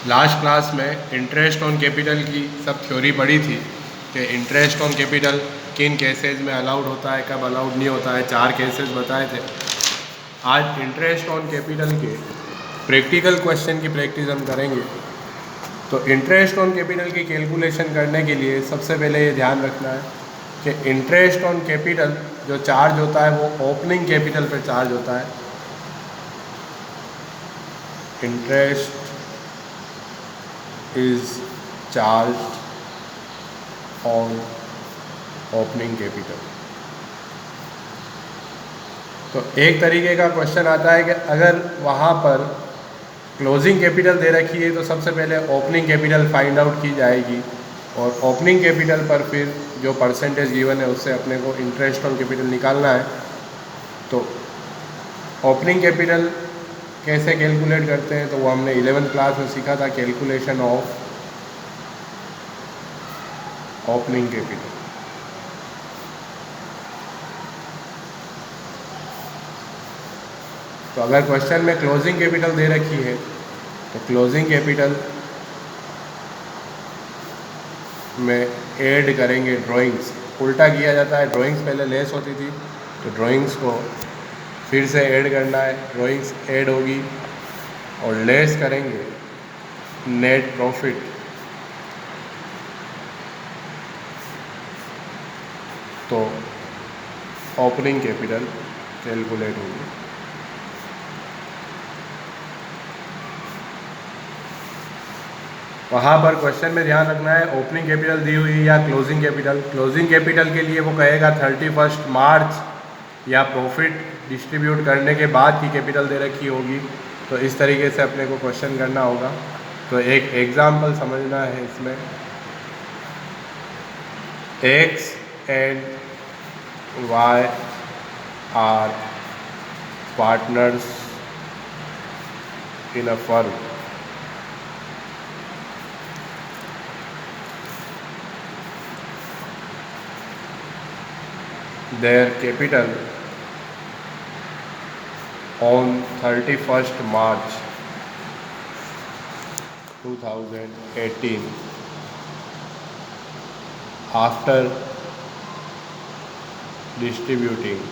Last class में interest on capital की सब थ्योरी पढ़ी थी कि इंटरेस्ट ऑन कैपिटल किन केसेस में अलाउड होता है, कब अलाउड नहीं होता है, 4 केसेस बताए थे। आज इंटरेस्ट ऑन कैपिटल के प्रैक्टिकल क्वेश्चन की प्रैक्टिस हम करेंगे। तो इंटरेस्ट ऑन कैपिटल की कैलकुलेशन करने के लिए सबसे पहले ये ध्यान रखना है कि इंटरेस्ट ऑन कैपिटल जो चार्ज होता है वो ओपनिंग कैपिटल पर चार्ज होता है। Interest is charged on opening capital। तो एक तरीके का क्वेश्चन आता है कि अगर वहाँ पर क्लोजिंग कैपिटल दे रखी है तो सबसे पहले ओपनिंग कैपिटल फाइंड आउट की जाएगी और ओपनिंग कैपिटल पर फिर जो परसेंटेज गिवन है उससे अपने को इंटरेस्ट ऑन कैपिटल निकालना है। तो ओपनिंग कैपिटल कैसे कैलकुलेट करते हैं तो वो हमने 11th क्लास में सीखा था, कैलकुलेशन ऑफ ओपनिंग कैपिटल। तो अगर क्वेश्चन में क्लोजिंग कैपिटल दे रखी है तो क्लोजिंग कैपिटल में ऐड करेंगे ड्राइंग्स। उल्टा किया जाता है, ड्राइंग्स पहले लेस होती थी तो ड्राइंग्स को फिर से ऐड करना है, ड्राइंग्स ऐड होगी और लेस करेंगे नेट प्रॉफिट। तो ओपनिंग कैपिटल कैलकुलेट होगी। वहाँ पर क्वेश्चन में ध्यान रखना है ओपनिंग कैपिटल दी हुई या क्लोजिंग कैपिटल। क्लोजिंग कैपिटल के लिए वो कहेगा 31 मार्च या प्रॉफिट डिस्ट्रीब्यूट करने के बाद की कैपिटल दे रखी होगी। तो इस तरीके से अपने को क्वेश्चन करना होगा। तो एक एग्जाम्पल समझना है इसमें, X and Y are partners in a firm. Their capital on 31st March 2018 after distributing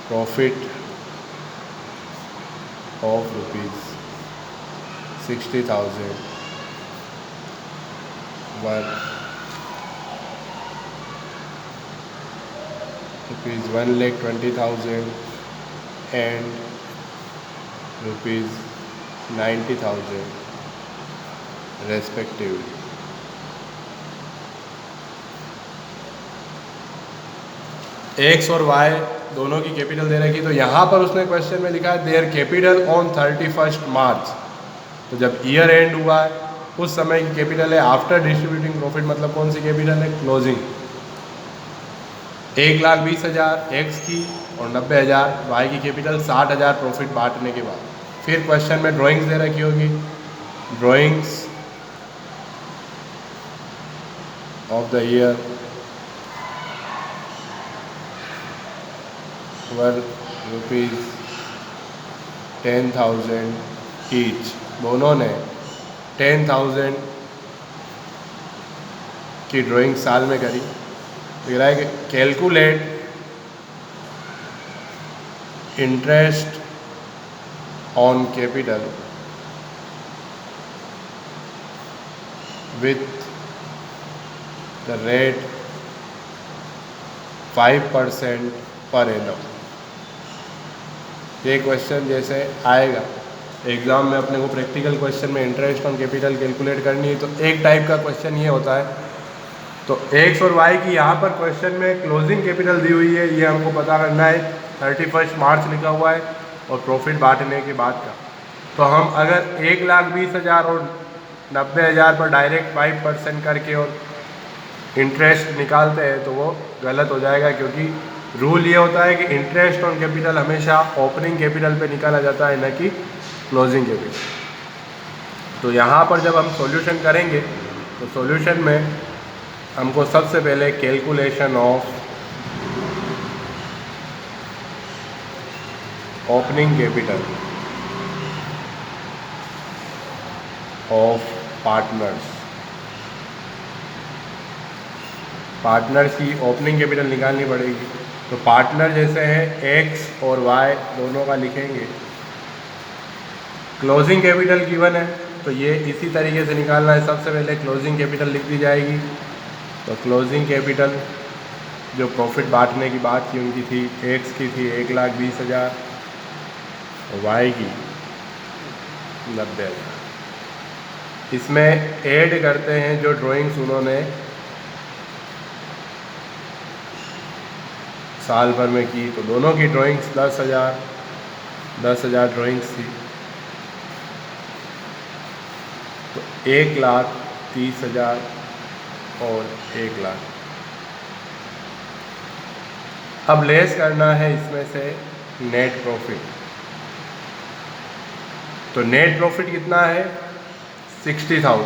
profit of rupees 60,000 were rupees 1,20,000 and rupees 90,000 respectively। X और वाई दोनों की कैपिटल दे रखी, तो यहाँ पर उसने क्वेश्चन में लिखा है देयर कैपिटल ऑन 31st मार्च। तो जब ईयर एंड हुआ है उस समय की कैपिटल है। आफ्टर डिस्ट्रीब्यूटिंग प्रॉफिट मतलब कौन सी कैपिटल है? क्लोजिंग। 1,20,000 एक्स की और 90,000 वाई की कैपिटल, 60,000 प्रॉफिट बांटने के बाद। फिर क्वेश्चन में ड्राइंग्स दे रखी होगी, drawings of the year were rupees 10,000 each. दोनों ने 10,000 की ड्राइंग साल में करी। तो रहा है कि calculate interest on capital with the rate 5% per annum. ये क्वेश्चन जैसे आएगा एग्ज़ाम में अपने को प्रैक्टिकल क्वेश्चन में इंटरेस्ट ऑन कैपिटल कैलकुलेट करनी है तो एक टाइप का क्वेश्चन ये होता है। तो एक्स और वाई की यहाँ पर क्वेश्चन में क्लोजिंग कैपिटल दी हुई है, ये हमको पता करना है। 31 मार्च लिखा हुआ है और प्रॉफिट बांटने के बाद का। तो हम अगर 1,20,000 और 90,000 पर डायरेक्ट 5% करके और इंटरेस्ट निकालते हैं तो वो गलत हो जाएगा, क्योंकि रूल ये होता है कि इंटरेस्ट ऑन कैपिटल हमेशा ओपनिंग कैपिटल पे निकाला जाता है, न कि क्लोजिंग कैपिटल। तो यहाँ पर जब हम सॉल्यूशन करेंगे तो सॉल्यूशन में हमको सबसे पहले calculation of opening capital of partners. Partners की ओपनिंग कैपिटल निकालनी पड़ेगी। तो पार्टनर जैसे हैं एक्स और वाई दोनों का लिखेंगे। क्लोजिंग कैपिटल गिवन है तो ये इसी तरीके से निकालना है। सबसे पहले क्लोजिंग कैपिटल लिख दी जाएगी। तो क्लोजिंग कैपिटल जो प्रॉफिट बांटने की बात की उनकी थी, एक्स की थी 1,20,000 और वाई की 90,000। इसमें ऐड करते हैं जो ड्राइंग्स उन्होंने साल भर में की। तो दोनों की ड्राइंग्स 10,000 ड्राइंग्स थी। तो 1,30,000 और 1,00,000। अब लेस करना है इसमें से नेट प्रॉफिट। तो नेट प्रॉफिट कितना है 60,000।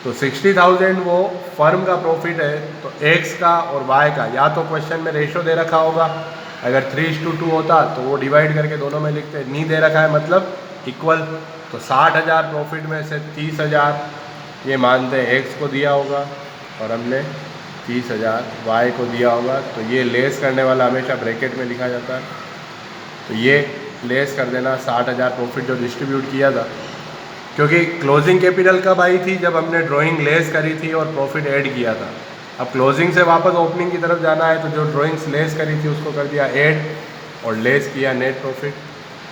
तो 60,000 वो फर्म का प्रॉफिट है। तो एक्स का और वाई का या तो क्वेश्चन में रेशो दे रखा होगा, अगर 3:2 होता तो वो डिवाइड करके दोनों में लिखते। नहीं दे रखा है मतलब इक्वल। तो 60,000 प्रॉफिट में से 30,000 ये मानते हैं एक्स को दिया होगा और हमने 30,000 वाई को दिया होगा। तो ये लेस करने वाला हमेशा ब्रैकेट में लिखा जाता है। तो ये लेस कर देना 60,000 प्रॉफिट जो डिस्ट्रीब्यूट किया था, क्योंकि क्लोजिंग कैपिटल कब आई थी जब हमने ड्राइंग लेस करी थी और प्रॉफिट ऐड किया था। अब क्लोजिंग से वापस ओपनिंग की तरफ जाना है तो जो ड्राइंग्स लेस करी थी उसको कर दिया ऐड और लेस किया नेट प्रॉफिट।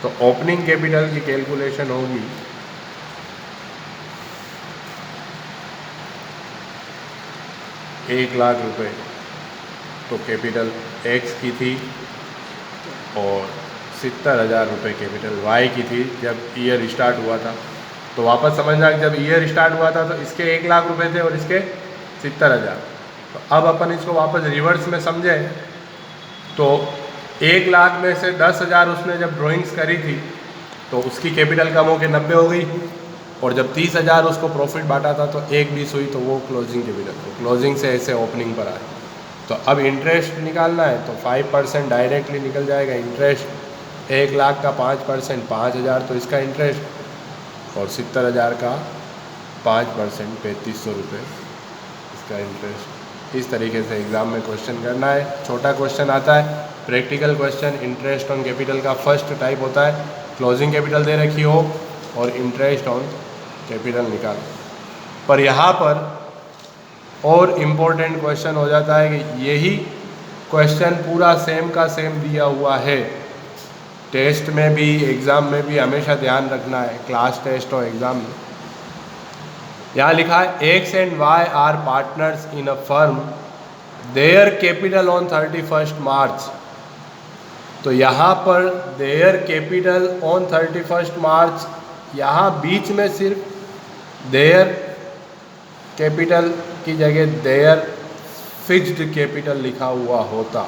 तो ओपनिंग कैपिटल की कैलकुलेशन होगी 1,00,000 रुपये। तो कैपिटल एक्स की थी और 70,000 रुपये कैपिटल वाई की थी जब ईयर स्टार्ट हुआ था। तो वापस समझना कि जब ईयर स्टार्ट हुआ था तो इसके 1,00,000 रुपये थे और इसके 70,000। तो अब अपन इसको वापस रिवर्स में समझें तो 1,00,000 में से 10,000 उसने जब ड्राइंग्स करी थी तो उसकी कैपिटल कम होकर 90 हो गई। और जब 30,000 उसको प्रॉफिट बांटा था तो 1,20 हुई। तो वो क्लोजिंग कैपिटल। तो क्लोजिंग से ऐसे ओपनिंग पर आए। तो अब इंटरेस्ट निकालना है तो 5% डायरेक्टली निकल जाएगा। इंटरेस्ट 1,00,000 का 5% 5,000 तो इसका इंटरेस्ट, और 70,000 का 5% 3,500 रुपये इसका इंटरेस्ट। इस तरीके से एग्ज़ाम में क्वेश्चन करना है। छोटा क्वेश्चन आता है practical question. Interest on capital का फर्स्ट टाइप होता है क्लोजिंग कैपिटल दे रखी हो और इंटरेस्ट ऑन कैपिटल निकाल। पर यहाँ पर और इम्पोर्टेंट क्वेश्चन हो जाता है कि यही क्वेश्चन पूरा सेम का सेम दिया हुआ है। टेस्ट में भी एग्ज़ाम में भी हमेशा ध्यान रखना है, क्लास टेस्ट और एग्ज़ाम में। यहाँ लिखा है X and Y are partners in a firm, their capital on 31 March. तो यहाँ पर देयर कैपिटल ऑन 31 मार्च, यहाँ बीच में सिर्फ देयर कैपिटल की जगह देयर फिक्स्ड कैपिटल लिखा हुआ होता।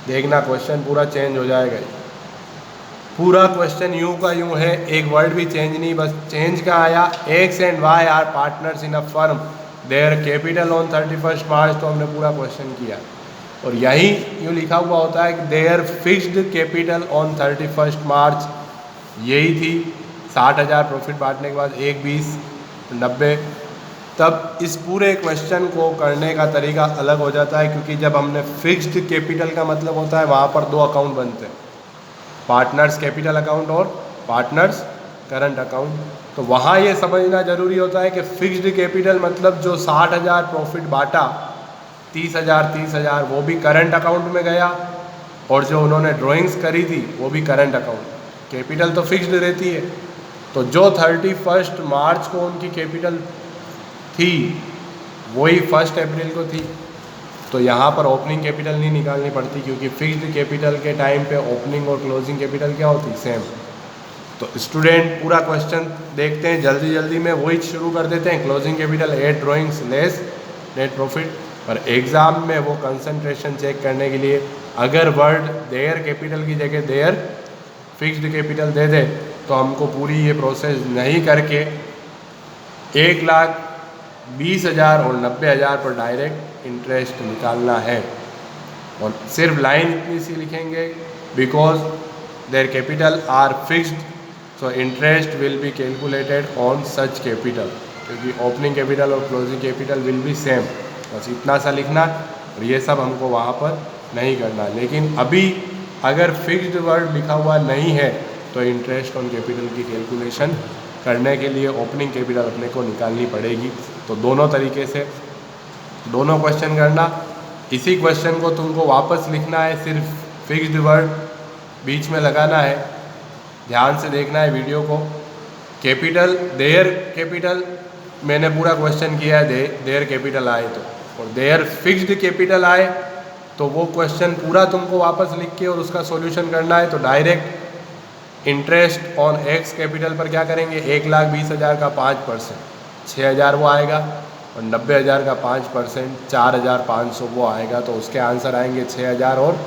देखना क्वेश्चन पूरा चेंज हो जाएगा। पूरा क्वेश्चन यूं का यूं है, एक वर्ड भी चेंज नहीं, बस चेंज का आया X and Y are partners in a firm, their capital on 31 March. तो हमने पूरा क्वेश्चन किया। और यही यूँ लिखा हुआ होता है कि देयर फिक्स्ड कैपिटल ऑन 31 मार्च। यही थी 60,000 प्रॉफिट बांटने के बाद 1,20 90। तब इस पूरे क्वेश्चन को करने का तरीका अलग हो जाता है, क्योंकि जब हमने फिक्स्ड कैपिटल का मतलब होता है वहाँ पर दो अकाउंट बनते हैं, पार्टनर्स कैपिटल अकाउंट और पार्टनर्स करंट अकाउंट। तो वहाँ ये समझना ज़रूरी होता है कि फिक्स्ड कैपिटल मतलब जो 60,000 प्रॉफिट बांटा 30,000 वो भी करंट अकाउंट में गया, और जो उन्होंने ड्राइंग्स करी थी वो भी करंट अकाउंट। कैपिटल तो फिक्स्ड रहती है। तो जो 31 मार्च को उनकी कैपिटल थी वही 1 अप्रैल को थी। तो यहाँ पर ओपनिंग कैपिटल नहीं निकालनी पड़ती, क्योंकि फिक्स्ड कैपिटल के टाइम पे ओपनिंग और क्लोजिंग कैपिटल क्या होती, सेम। तो स्टूडेंट पूरा क्वेश्चन देखते हैं जल्दी जल्दी में, वही शुरू कर देते हैं। Closing capital add drawings less net profit. और एग्ज़ाम में वो कंसंट्रेशन चेक करने के लिए अगर वर्ड देयर कैपिटल की जगह देयर फिक्स्ड कैपिटल दे दे तो हमको पूरी ये प्रोसेस नहीं करके 1,20,000 और 90,000 पर डायरेक्ट इंटरेस्ट निकालना है। और सिर्फ लाइन इतनी सी लिखेंगे, because their capital R fixed so interest will be calculated on such capital, क्योंकि ओपनिंग कैपिटल और closing capital will be same. बस इतना सा लिखना और ये सब हमको वहाँ पर नहीं करना। लेकिन अभी अगर फिक्स्ड वर्ड लिखा हुआ नहीं है तो इंटरेस्ट ऑन कैपिटल की कैलकुलेशन करने के लिए ओपनिंग कैपिटल अपने को निकालनी पड़ेगी। तो दोनों तरीके से दोनों क्वेश्चन करना। इसी क्वेश्चन को तुमको वापस लिखना है, सिर्फ फिक्स्ड वर्ड बीच में लगाना है। ध्यान से देखना है वीडियो को। कैपिटल देयर कैपिटल मैंने पूरा क्वेश्चन किया है, देयर कैपिटल आए तो, और देयर फिक्स्ड कैपिटल आए तो वो क्वेश्चन पूरा तुमको वापस लिख के और उसका सॉल्यूशन करना है। तो direct interest on x capital पर क्या करेंगे, 1,20,000 का 5%, 6,000 वो आएगा, और 90,000 का 5%, 4,500 वो आएगा। तो उसके आंसर आएंगे 6,000 और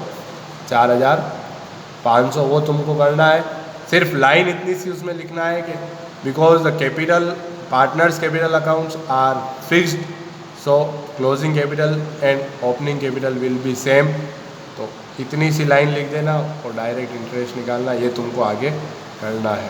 4,500। वो तुमको करना है। सिर्फ लाइन इतनी सी उसमें लिखना है कि because the capital partners capital accounts are fixed, so closing capital and opening capital will be same. तो इतनी सी लाइन लिख देना और डायरेक्ट इंटरेस्ट निकालना, ये तुमको आगे करना है।